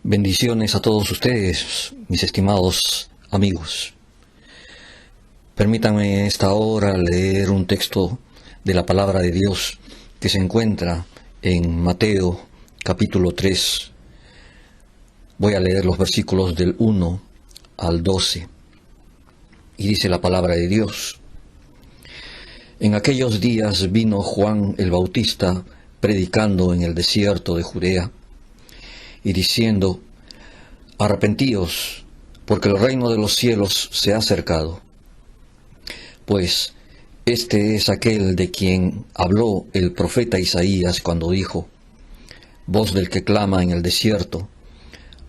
Bendiciones a todos ustedes, mis estimados amigos. Permítanme en esta hora leer un texto de la palabra de Dios que se encuentra en Mateo capítulo 3. Voy a leer los versículos del 1 al 12. Y dice la palabra de Dios: En aquellos días vino Juan el Bautista predicando en el desierto de Judea y diciendo: Arrepentíos, porque el reino de los cielos se ha acercado. Pues este es aquel de quien habló el profeta Isaías cuando dijo: Voz del que clama en el desierto,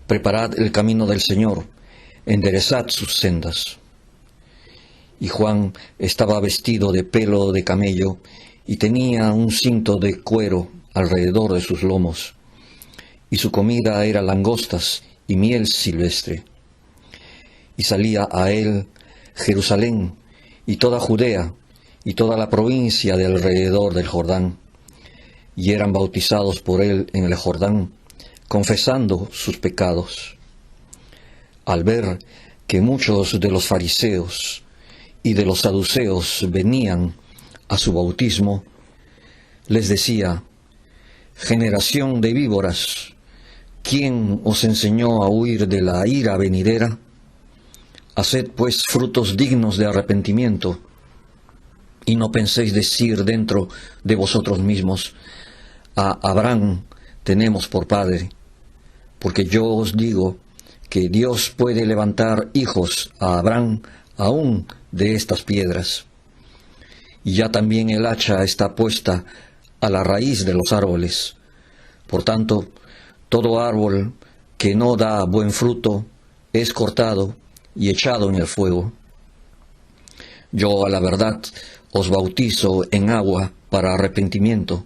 preparad el camino del Señor, enderezad sus sendas. Y Juan estaba vestido de pelo de camello y tenía un cinto de cuero alrededor de sus lomos, y su comida era langostas y miel silvestre. Y salía a él Jerusalén y toda Judea y toda la provincia de alrededor del Jordán, y eran bautizados por él en el Jordán, confesando sus pecados. Al ver que muchos de los fariseos y de los saduceos venían a su bautismo, les decía: Generación de víboras, ¿quién os enseñó a huir de la ira venidera? Haced pues frutos dignos de arrepentimiento, y no penséis decir dentro de vosotros mismos: a Abraham tenemos por padre, porque yo os digo que Dios puede levantar hijos a Abraham aún de estas piedras. Y ya también el hacha está puesta a la raíz de los árboles. Por tanto, todo árbol que no da buen fruto es cortado y echado en el fuego. Yo a la verdad os bautizo en agua para arrepentimiento,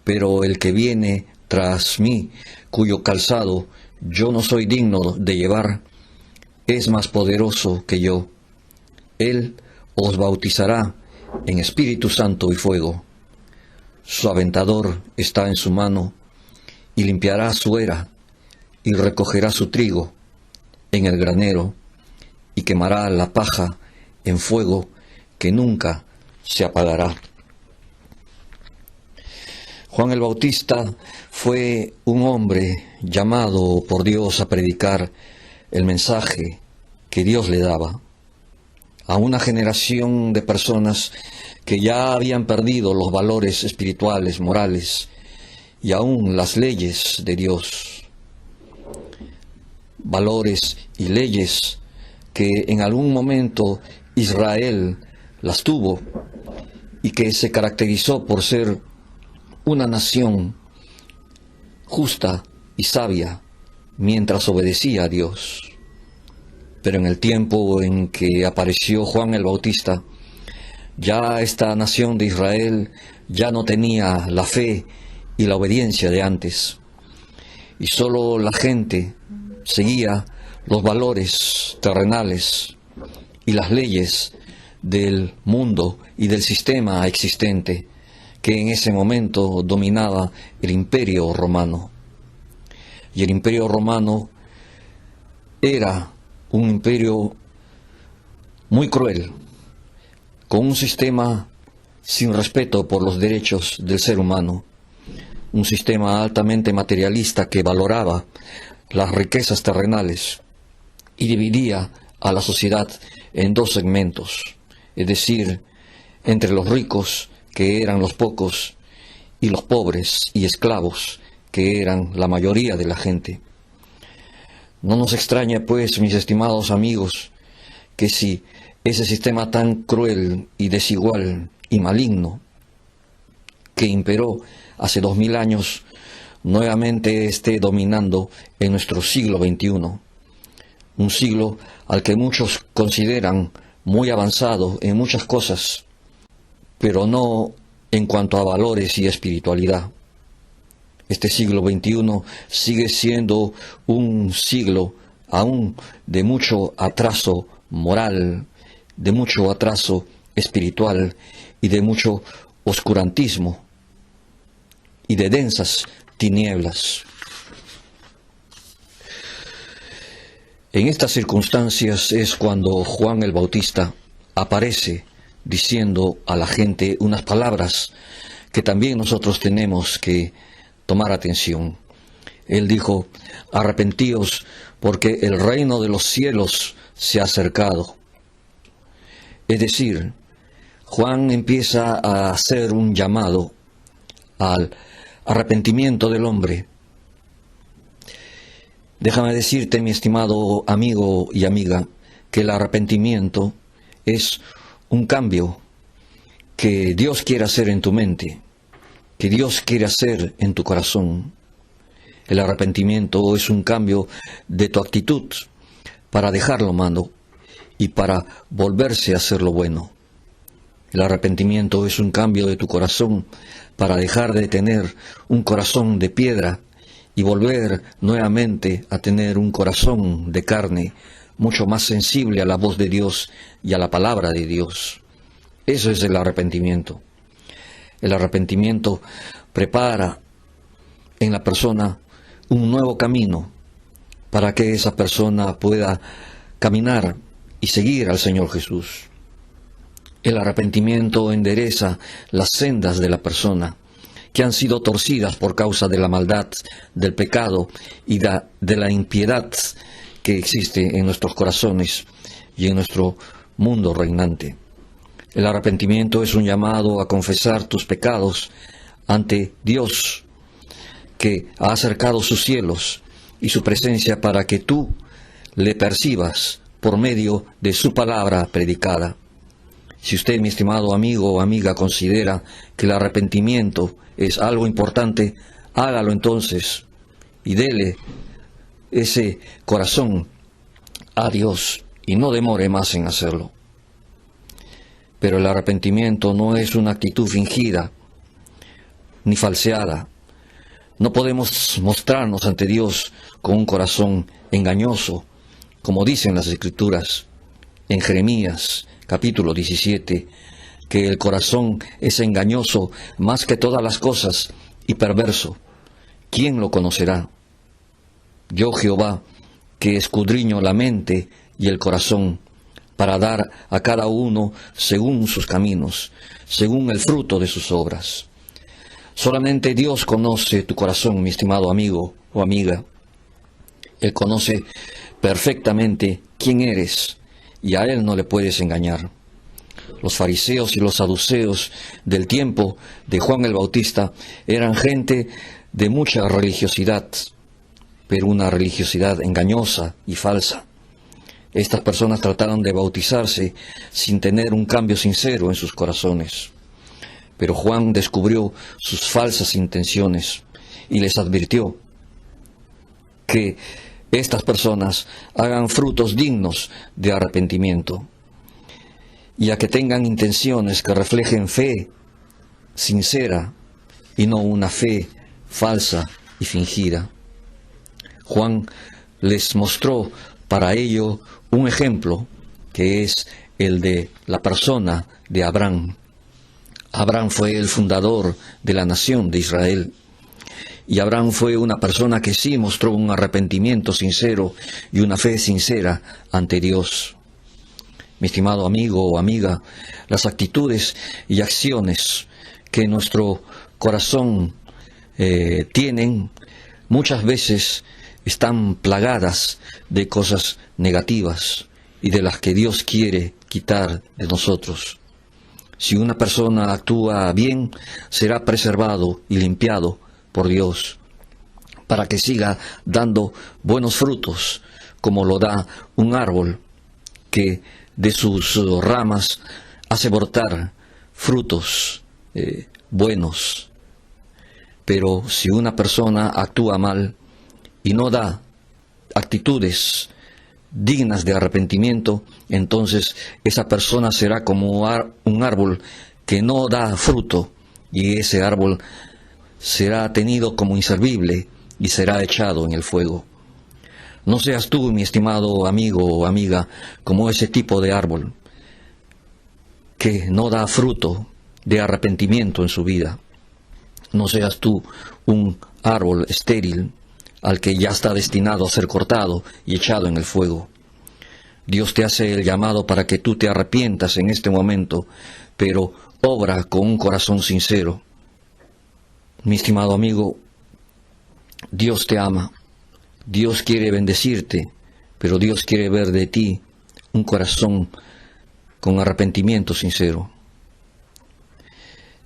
pero el que viene tras mí, cuyo calzado yo no soy digno de llevar, es más poderoso que yo. Él os bautizará en Espíritu Santo y fuego. Su aventador está en su mano, y limpiará su era, y recogerá su trigo en el granero, y quemará la paja en fuego que nunca se apagará. Juan el Bautista fue un hombre llamado por Dios a predicar el mensaje que Dios le daba a una generación de personas que ya habían perdido los valores espirituales, morales y aún las leyes de Dios. valores y leyes que en algún momento Israel las tuvo y que se caracterizó por ser una nación justa y sabia mientras obedecía a Dios. Pero en el tiempo en que apareció Juan el Bautista, ya esta nación de Israel ya no tenía la fe y la obediencia de antes, y solo la gente seguía los valores terrenales y las leyes del mundo y del sistema existente que en ese momento dominaba el Imperio Romano. Y el Imperio Romano era un imperio muy cruel, con un sistema sin respeto por los derechos del ser humano, un sistema altamente materialista que valoraba las riquezas terrenales y dividía a la sociedad en dos segmentos, es decir, entre los ricos, que eran los pocos, y los pobres y esclavos, que eran la mayoría de la gente. No nos extraña, pues, mis estimados amigos, que si ese sistema tan cruel y desigual y maligno que imperó hace 2000 años nuevamente esté dominando en nuestro siglo XXI, un siglo al que muchos consideran muy avanzado en muchas cosas, pero no en cuanto a valores y espiritualidad. Este siglo XXI sigue siendo un siglo aún de mucho atraso moral, de mucho atraso espiritual y de mucho oscurantismo y de densas tinieblas. En estas circunstancias es cuando Juan el Bautista aparece diciendo a la gente unas palabras que también nosotros tenemos que tomar atención. Él dijo: arrepentíos porque el reino de los cielos se ha acercado. Es decir, Juan empieza a hacer un llamado al arrepentimiento del hombre. Déjame decirte, mi estimado amigo y amiga, que el arrepentimiento es un cambio que Dios quiere hacer en tu mente, que Dios quiere hacer en tu corazón. El arrepentimiento es un cambio de tu actitud para dejar lo malo y para volverse a hacer lo bueno. El arrepentimiento es un cambio de tu corazón para dejar de tener un corazón de piedra y volver nuevamente a tener un corazón de carne, mucho más sensible a la voz de Dios y a la palabra de Dios. Eso es el arrepentimiento. El arrepentimiento prepara en la persona un nuevo camino para que esa persona pueda caminar y seguir al Señor Jesús. El arrepentimiento endereza las sendas de la persona que han sido torcidas por causa de la maldad, del pecado y de la impiedad que existe en nuestros corazones y en nuestro mundo reinante. El arrepentimiento es un llamado a confesar tus pecados ante Dios, que ha acercado sus cielos y su presencia para que tú le percibas por medio de su palabra predicada. Si usted, mi estimado amigo o amiga, considera que el arrepentimiento es algo importante, hágalo entonces y dele ese corazón a Dios y no demore más en hacerlo. Pero el arrepentimiento no es una actitud fingida ni falseada. No podemos mostrarnos ante Dios con un corazón engañoso, como dicen las Escrituras en Jeremías capítulo 17, que el corazón es engañoso más que todas las cosas y perverso. ¿Quién lo conocerá? Yo, Jehová, que escudriño la mente y el corazón, para dar a cada uno según sus caminos, según el fruto de sus obras. Solamente Dios conoce tu corazón, mi estimado amigo o amiga. Él conoce perfectamente quién eres y a Él no le puedes engañar. Los fariseos y los saduceos del tiempo de Juan el Bautista eran gente de mucha religiosidad, pero una religiosidad engañosa y falsa. Estas personas trataron de bautizarse sin tener un cambio sincero en sus corazones. Pero Juan descubrió sus falsas intenciones y les advirtió que estas personas hagan frutos dignos de arrepentimiento, y a que tengan intenciones que reflejen fe sincera y no una fe falsa y fingida. Juan les mostró para ello un ejemplo que es el de la persona de Abraham. Abraham fue el fundador de la nación de Israel. Y Abraham fue una persona que sí mostró un arrepentimiento sincero y una fe sincera ante Dios. Mi estimado amigo o amiga, las actitudes y acciones que nuestro corazón tienen muchas veces están plagadas de cosas negativas y de las que Dios quiere quitar de nosotros. Si una persona actúa bien, será preservado y limpiado por Dios, para que siga dando buenos frutos, como lo da un árbol que de sus ramas hace brotar frutos buenos. Pero si una persona actúa mal y no da actitudes dignas de arrepentimiento, entonces esa persona será como un árbol que no da fruto, y ese árbol será tenido como inservible y será echado en el fuego. No seas tú, mi estimado amigo o amiga, como ese tipo de árbol que no da fruto de arrepentimiento en su vida. No seas tú un árbol estéril al que ya está destinado a ser cortado y echado en el fuego. Dios te hace el llamado para que tú te arrepientas en este momento, pero obra con un corazón sincero. Mi estimado amigo, Dios te ama, Dios quiere bendecirte, pero Dios quiere ver de ti un corazón con arrepentimiento sincero.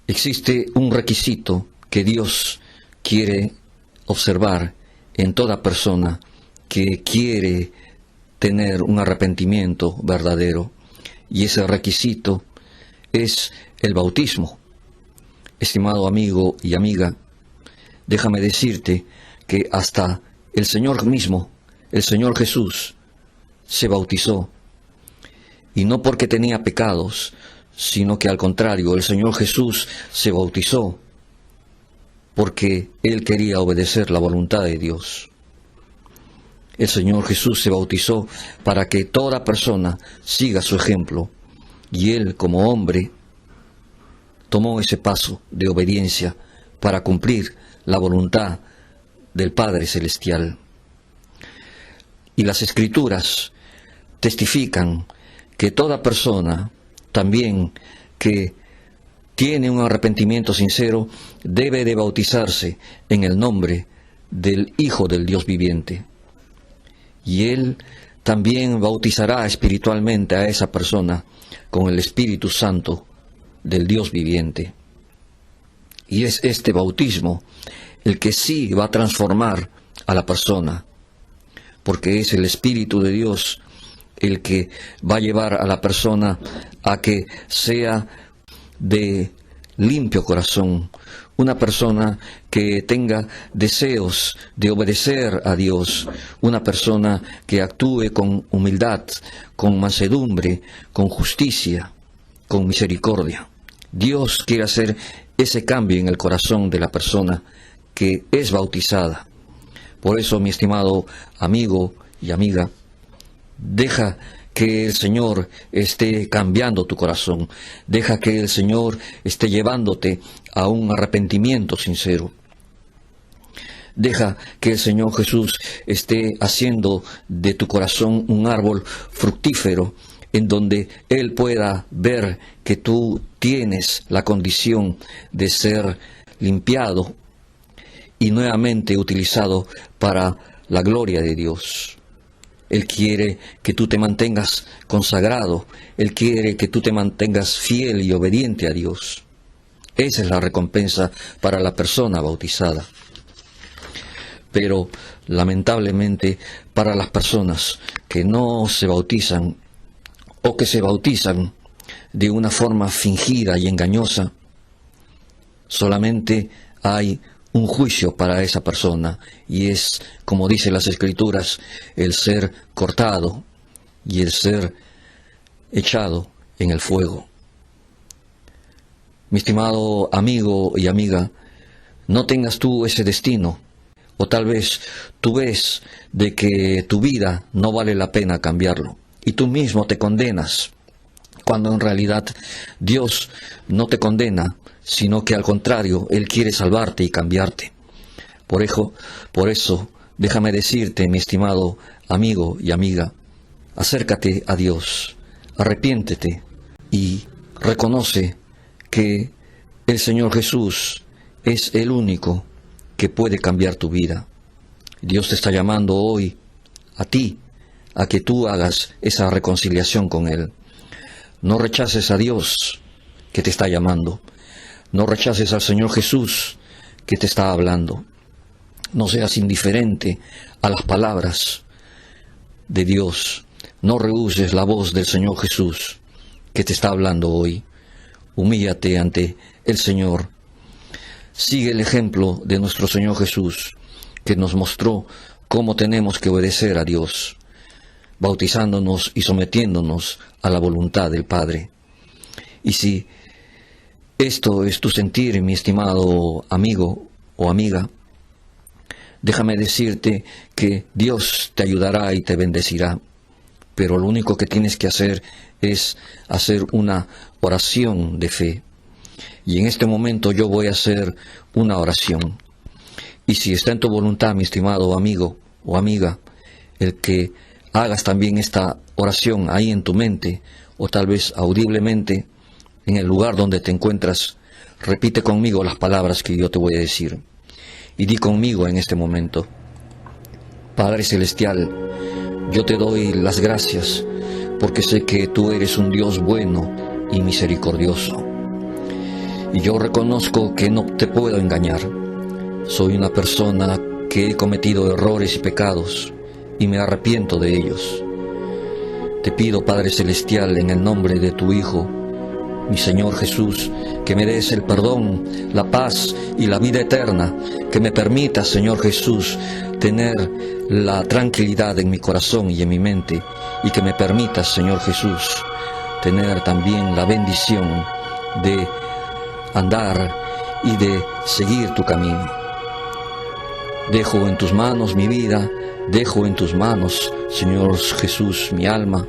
Existe un requisito que Dios quiere observar en toda persona que quiere tener un arrepentimiento verdadero, y ese requisito es el bautismo. Estimado amigo y amiga, déjame decirte que hasta el Señor mismo, el Señor Jesús, se bautizó, y no porque tenía pecados, sino que al contrario, el Señor Jesús se bautizó porque Él quería obedecer la voluntad de Dios. El Señor Jesús se bautizó para que toda persona siga su ejemplo, y Él, como hombre, tomó ese paso de obediencia para cumplir la voluntad del Padre Celestial. Y las Escrituras testifican que toda persona, también que tiene un arrepentimiento sincero, debe de bautizarse en el nombre del Hijo del Dios viviente. Y Él también bautizará espiritualmente a esa persona con el Espíritu Santo del Dios viviente. Y es este bautismo el que sí va a transformar a la persona, porque es el Espíritu de Dios el que va a llevar a la persona a que sea de limpio corazón, una persona que tenga deseos de obedecer a Dios, una persona que actúe con humildad, con mansedumbre, con justicia, con misericordia. Dios quiere hacer ese cambio en el corazón de la persona que es bautizada. Por eso, mi estimado amigo y amiga, deja que el Señor esté cambiando tu corazón. Deja que el Señor esté llevándote a un arrepentimiento sincero. Deja que el Señor Jesús esté haciendo de tu corazón un árbol fructífero, en donde Él pueda ver que tú tienes la condición de ser limpiado y nuevamente utilizado para la gloria de Dios. Él quiere que tú te mantengas consagrado. Él quiere que tú te mantengas fiel y obediente a Dios. Esa es la recompensa para la persona bautizada. pero lamentablemente para las personas que no se bautizan o que se bautizan de una forma fingida y engañosa, solamente hay un juicio para esa persona, y es, como dicen las Escrituras, el ser cortado y el ser echado en el fuego. Mi estimado amigo y amiga, no tengas tú ese destino, o tal vez tú ves de que tu vida no vale la pena cambiarlo, y tú mismo te condenas, cuando en realidad Dios no te condena, sino que al contrario, Él quiere salvarte y cambiarte. Por eso, déjame decirte, mi estimado amigo y amiga, acércate a Dios, arrepiéntete y reconoce que el Señor Jesús es el único que puede cambiar tu vida. Dios te está llamando hoy a ti, a que tú hagas esa reconciliación con Él. No rechaces a Dios que te está llamando. No rechaces al Señor Jesús que te está hablando. No seas indiferente a las palabras de Dios. No rehuses la voz del Señor Jesús que te está hablando hoy. Humíllate ante el Señor. Sigue el ejemplo de nuestro Señor Jesús, que nos mostró cómo tenemos que obedecer a Dios, bautizándonos y sometiéndonos a la voluntad del Padre. Y si esto es tu sentir, mi estimado amigo o amiga, déjame decirte que Dios te ayudará y te bendecirá, pero lo único que tienes que hacer es hacer una oración de fe. Y en este momento yo voy a hacer una oración. Y si está en tu voluntad, mi estimado amigo o amiga, el que hagas también esta oración ahí en tu mente, o tal vez audiblemente, en el lugar donde te encuentras, repite conmigo las palabras que yo te voy a decir. Y di conmigo en este momento: Padre Celestial, yo te doy las gracias porque sé que tú eres un Dios bueno y misericordioso. Y yo reconozco que no te puedo engañar. Soy una persona que he cometido errores y pecados y me arrepiento de ellos. Te pido, Padre Celestial, en el nombre de tu Hijo, mi Señor Jesús, que me des el perdón, la paz y la vida eterna, que me permita, Señor Jesús, tener la tranquilidad en mi corazón y en mi mente, y que me permita, Señor Jesús, tener también la bendición de andar y de seguir tu camino. Dejo en tus manos mi vida, dejo en tus manos, Señor Jesús, mi alma.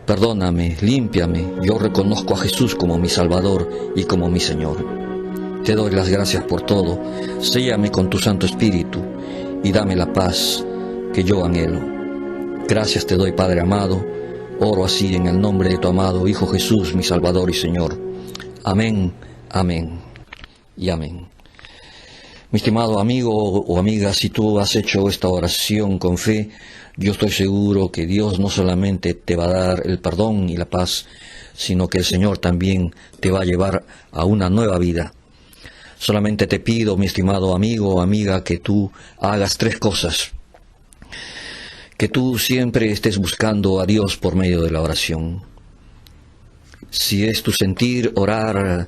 Perdóname, límpiame, yo reconozco a Jesús como mi Salvador y como mi Señor. Te doy las gracias por todo, séllame con tu Santo Espíritu y dame la paz que yo anhelo. Gracias te doy, Padre amado, oro así en el nombre de tu amado Hijo Jesús, mi Salvador y Señor. Amén, amén y amén. Mi estimado amigo o amiga, si tú has hecho esta oración con fe, yo estoy seguro que Dios no solamente te va a dar el perdón y la paz, sino que el Señor también te va a llevar a una nueva vida. Solamente te pido, mi estimado amigo o amiga, que tú hagas 3 cosas. Que tú siempre estés buscando a Dios por medio de la oración. Si es tu sentir orar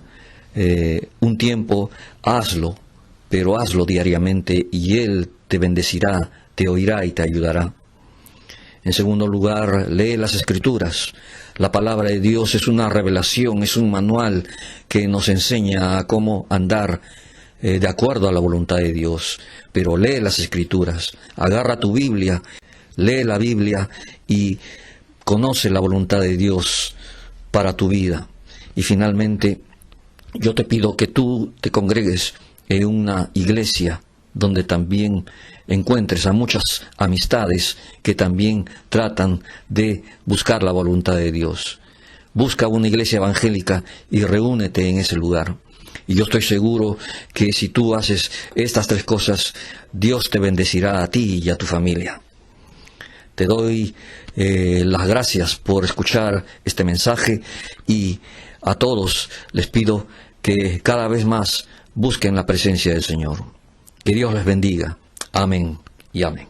un tiempo, hazlo, pero hazlo diariamente y Él te bendecirá, te oirá y te ayudará. En segundo lugar, lee las Escrituras. La palabra de Dios es una revelación, es un manual que nos enseña a cómo andar de acuerdo a la voluntad de Dios. Pero lee las Escrituras, agarra tu Biblia, lee la Biblia y conoce la voluntad de Dios para tu vida. Y finalmente, yo te pido que tú te congregues en una iglesia donde también encuentres a muchas amistades que también tratan de buscar la voluntad de Dios. Busca una iglesia evangélica y reúnete en ese lugar. Y yo estoy seguro que si tú haces estas 3 cosas, Dios te bendecirá a ti y a tu familia. Te doy las gracias por escuchar este mensaje y a todos les pido que cada vez más busquen la presencia del Señor. Que Dios les bendiga. Amén y amén.